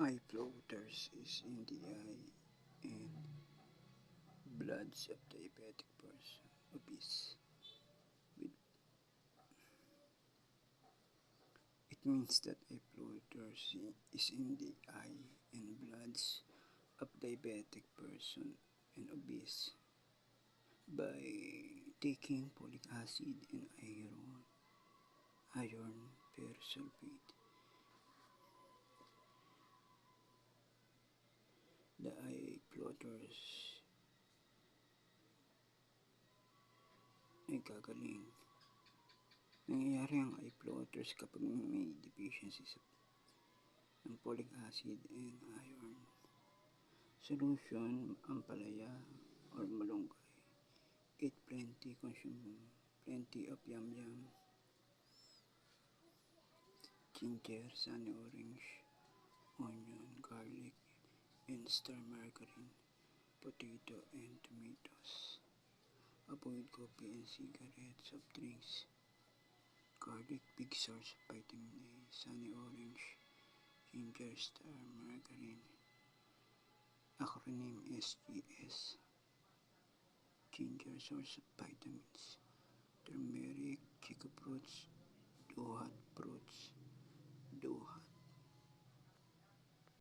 Eye floaters is in the eye and bloods of diabetic person, obese. With, it means that eye floaters is in the eye and bloods of diabetic person and obese by taking folic acid and iron persulfate. The eye floaters ay gagaling. Nangyayari ang eye floaters kapag may deficiency ng folic acid and iron. Solution, ampalaya or malunggay. Eat plenty, consume plenty of yam, ginger, sunny orange, onion, garlic, and star margarine, potato, and tomatoes. Avoid coffee and cigarettes, soft drinks. Garlic, big source of vitamin A, sunny orange, ginger, star margarine. Acronym SGS. Ginger, source of vitamins. Turmeric, chico fruits, dohat fruits, dohat.